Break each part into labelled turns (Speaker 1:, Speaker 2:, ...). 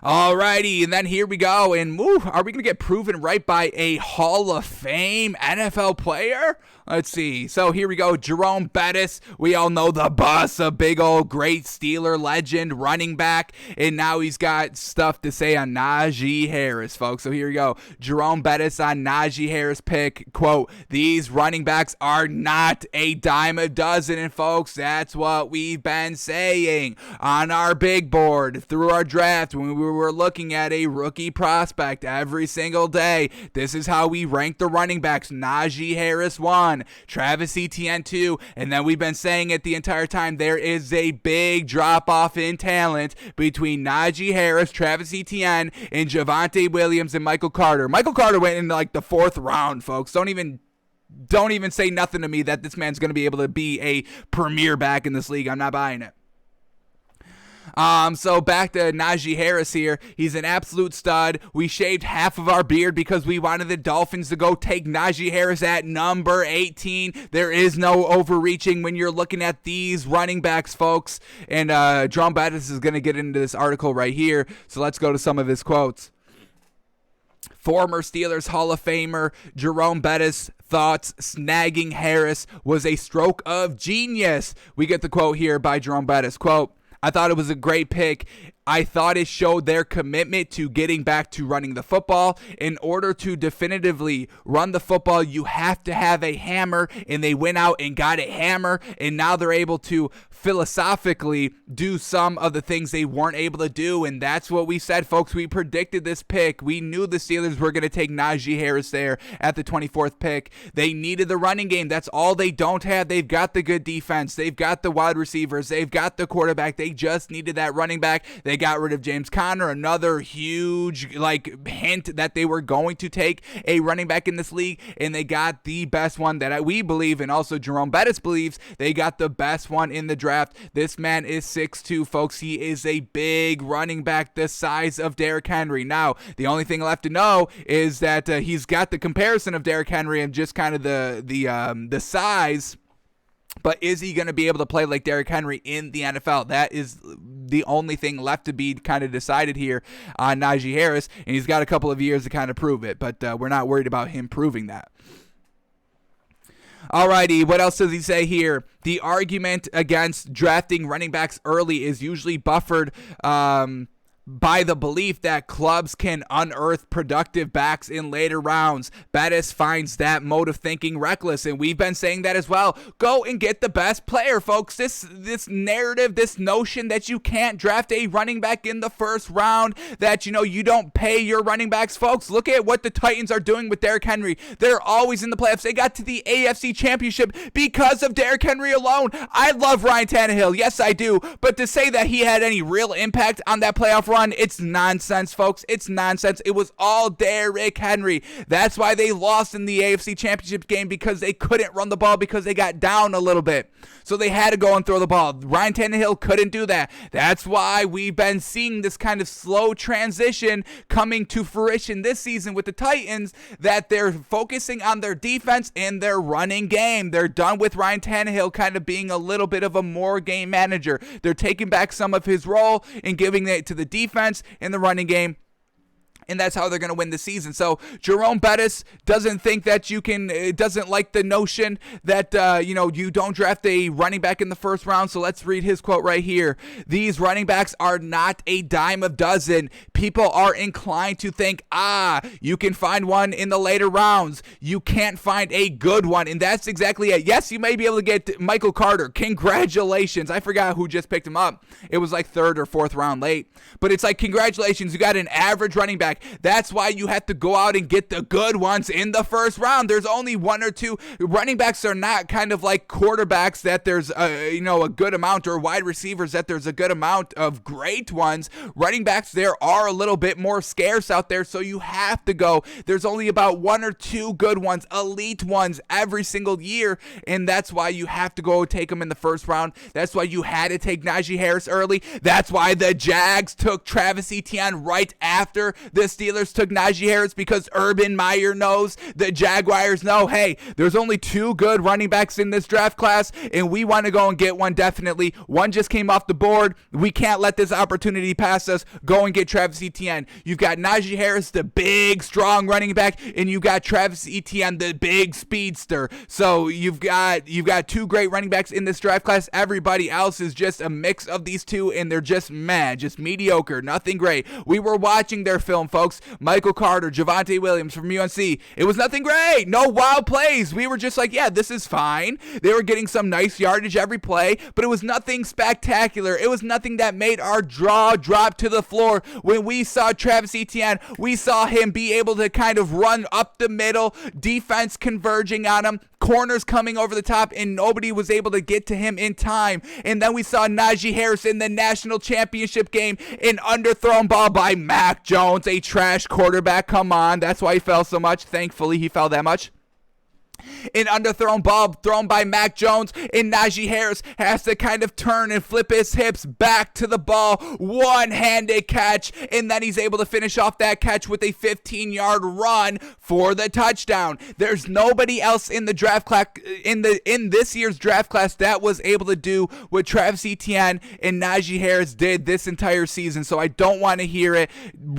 Speaker 1: Alrighty, and then here we go. And are we going to get proven right by a Hall of Fame NFL player? Let's see. So here we go. Jerome Bettis. We all know the boss, a big old great Steeler legend, running back. And now he's got stuff to say on Najee Harris, folks. So here we go. Jerome Bettis on Najee Harris pick. Quote, these running backs are not a dime a dozen. And folks, that's what we've been saying on our big board through our draft when we were looking at a rookie prospect every single day. This is how we rank the running backs. Najee Harris 1. Travis Etienne 2, and then we've been saying it the entire time, there is a big drop-off in talent between Najee Harris, Travis Etienne, and Javonte Williams and Michael Carter. Michael Carter went in like the 4th round, folks. Don't even say nothing to me that this man's going to be able to be a premier back in this league. I'm not buying it. So back to Najee Harris here. He's an absolute stud. We shaved half of our beard because we wanted the Dolphins to go take Najee Harris at number 18. There is no overreaching when you're looking at these running backs, folks. And Jerome Bettis is going to get into this article right here. So let's go to some of his quotes. Former Steelers Hall of Famer Jerome Bettis thoughts snagging Harris was a stroke of genius. We get the quote here by Jerome Bettis. Quote, I thought it was a great pick. I thought it showed their commitment to getting back to running the football. In order to definitively run the football, you have to have a hammer, and they went out and got a hammer, and now they're able to philosophically do some of the things they weren't able to do, and that's what we said, folks. We predicted this pick. We knew the Steelers were going to take Najee Harris there at the 24th pick. They needed the running game. That's all they don't have. They've got the good defense. They've got the wide receivers. They've got the quarterback. They just needed that running back. They got rid of James Conner, another huge hint that they were going to take a running back in this league, and they got the best one that we believe, and also Jerome Bettis believes, they got the best one in the draft. This man is 6'2", folks. He is a big running back the size of Derrick Henry. Now, the only thing left to know is that he's got the comparison of Derrick Henry and just kind of the size. But is he going to be able to play like Derrick Henry in the NFL? That is the only thing left to be kind of decided here on Najee Harris, and he's got a couple of years to kind of prove it, but we're not worried about him proving that. Alrighty, what else does he say here? The argument against drafting running backs early is usually buffered by the belief that clubs can unearth productive backs in later rounds. Bettis finds that mode of thinking reckless, and we've been saying that as well. Go and get the best player, folks. This narrative, this notion that you can't draft a running back in the 1st round, that you don't pay your running backs, folks. Look at what the Titans are doing with Derrick Henry. They're always in the playoffs. They got to the AFC Championship because of Derrick Henry alone. I love Ryan Tannehill, yes I do, but to say that he had any real impact on that playoff run, it's nonsense, folks. It's nonsense. It was all Derrick Henry. That's why they lost in the AFC Championship game, because they couldn't run the ball because they got down a little bit. So they had to go and throw the ball. Ryan Tannehill couldn't do that. That's why we've been seeing this kind of slow transition coming to fruition this season with the Titans, that they're focusing on their defense and their running game. They're done with Ryan Tannehill kind of being a little bit of a more game manager. They're taking back some of his role and giving it to the defense in the running game. And that's how they're going to win the season. So Jerome Bettis doesn't think that doesn't like the notion that, you don't draft a running back in the 1st round. So let's read his quote right here. These running backs are not a dime a dozen. People are inclined to think, you can find one in the later rounds. You can't find a good one. And that's exactly it. Yes, you may be able to get Michael Carter. Congratulations. I forgot who just picked him up. It was like 3rd or 4th round late. But it's like, congratulations. You got an average running back. That's why you have to go out and get the good ones in the 1st round. There's only 1 or 2. Running backs are not kind of like quarterbacks that there's a good amount, or wide receivers that there's a good amount of great ones. Running backs, there are a little bit more scarce out there, so you have to go. There's only about 1 or 2 good ones, elite ones every single year, and that's why you have to go take them in the 1st round. That's why you had to take Najee Harris early. That's why the Jags took Travis Etienne right after the The Steelers took Najee Harris because Urban Meyer knows. The Jaguars know, hey, there's only 2 good running backs in this draft class, and we want to go and get one definitely. One just came off the board. We can't let this opportunity pass us. Go and get Travis Etienne. You've got Najee Harris, the big, strong running back, and you got Travis Etienne, the big speedster. So you've got 2 great running backs in this draft class. Everybody else is just a mix of these 2, and they're just just mediocre, nothing great. We were watching their film, folks. Michael Carter, Javonte Williams from UNC. It was nothing great. No wild plays. We were just like, yeah, this is fine. They were getting some nice yardage every play, but it was nothing spectacular. It was nothing that made our jaw drop to the floor. When we saw Travis Etienne, we saw him be able to kind of run up the middle, defense converging on him, corners coming over the top, and nobody was able to get to him in time. And then we saw Najee Harris in the national championship game, an underthrown ball by Mac Jones, a trash quarterback. Come on, that's why he fell so much. Thankfully, he fell that much. An underthrown ball thrown by Mac Jones, and Najee Harris has to kind of turn and flip his hips back to the ball. One-handed catch, and then he's able to finish off that catch with a 15-yard run for the touchdown. There's nobody else in the draft class in this year's draft class that was able to do what Travis Etienne and Najee Harris did this entire season, so I don't want to hear it.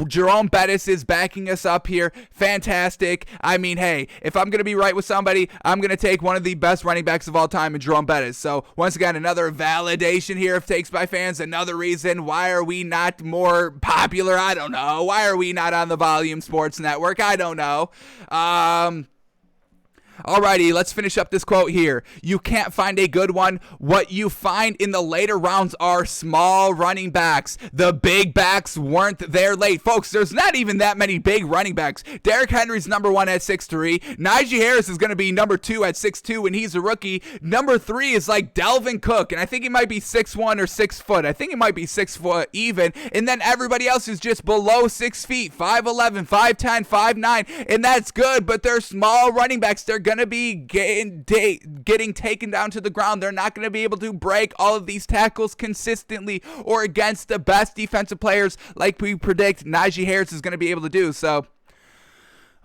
Speaker 1: Jerome Bettis is backing us up here. Fantastic. I mean, hey, if I'm going to be right with somebody, I'm going to take one of the best running backs of all time in Jerome Bettis. So once again, another validation here of Takes by Fans. Another reason why are we not more popular? I don't know. Why are we not on the Volume Sports Network? I don't know. Alrighty, let's finish up this quote here. You can't find a good one. What you find in the later rounds are small running backs. The big backs weren't there late. Folks, there's not even that many big running backs. Derrick Henry's number 1 at 6'3". Najee Harris is going to be number 2 at 6'2", when he's a rookie. Number 3 is like Dalvin Cook, and I think he might be 6'1" or 6 foot. I think he might be 6 foot even. And then everybody else is just below 6 feet, 5'11", 5'10", 5'9", and that's good, but they're small running backs. They're going to be getting taken down to the ground. They're not going to be able to break all of these tackles consistently or against the best defensive players like we predict Najee Harris is going to be able to do. So,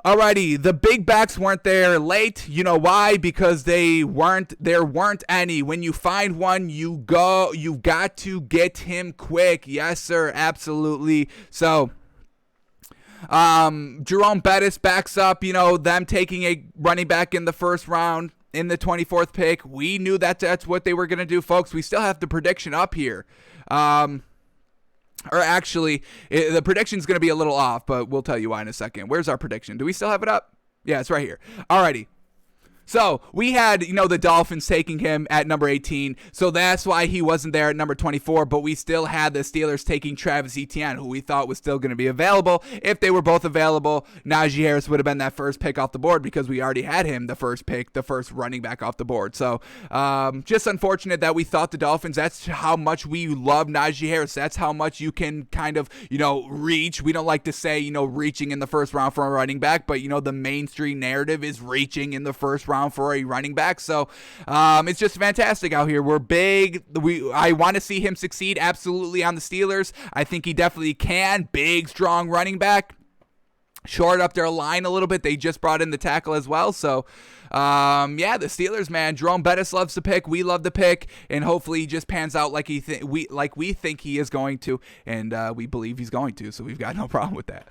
Speaker 1: alrighty, the big backs weren't there late. You know why? Because there weren't any. When you find one, you've got to get him quick. Yes, sir, absolutely. So, Jerome Bettis backs up, them taking a running back in the first round in the 24th pick. We knew that's what they were going to do, folks. We still have the prediction up here. Or actually, the prediction's going to be a little off, but we'll tell you why in a second. Where's our prediction? Do we still have it up? Yeah, it's right here. Alrighty. So we had, the Dolphins taking him at number 18, so that's why he wasn't there at number 24, but we still had the Steelers taking Travis Etienne, who we thought was still going to be available. If they were both available, Najee Harris would have been that first pick off the board because we already had him the first pick, the first running back off the board. So just unfortunate that we thought the Dolphins, that's how much we love Najee Harris. That's how much you can kind of, reach. We don't like to say, reaching in the first round for a running back, but, the mainstream narrative is reaching in the first round for a running back. So it's just fantastic out here. We're big. I want to see him succeed absolutely on the Steelers. I think he definitely can. Big, strong running back. Short up their line a little bit. They just brought in the tackle as well. So the Steelers, man. Jerome Bettis loves to pick. We love to pick, and hopefully he just pans out like we think he is going to, and we believe he's going to. So we've got no problem with that.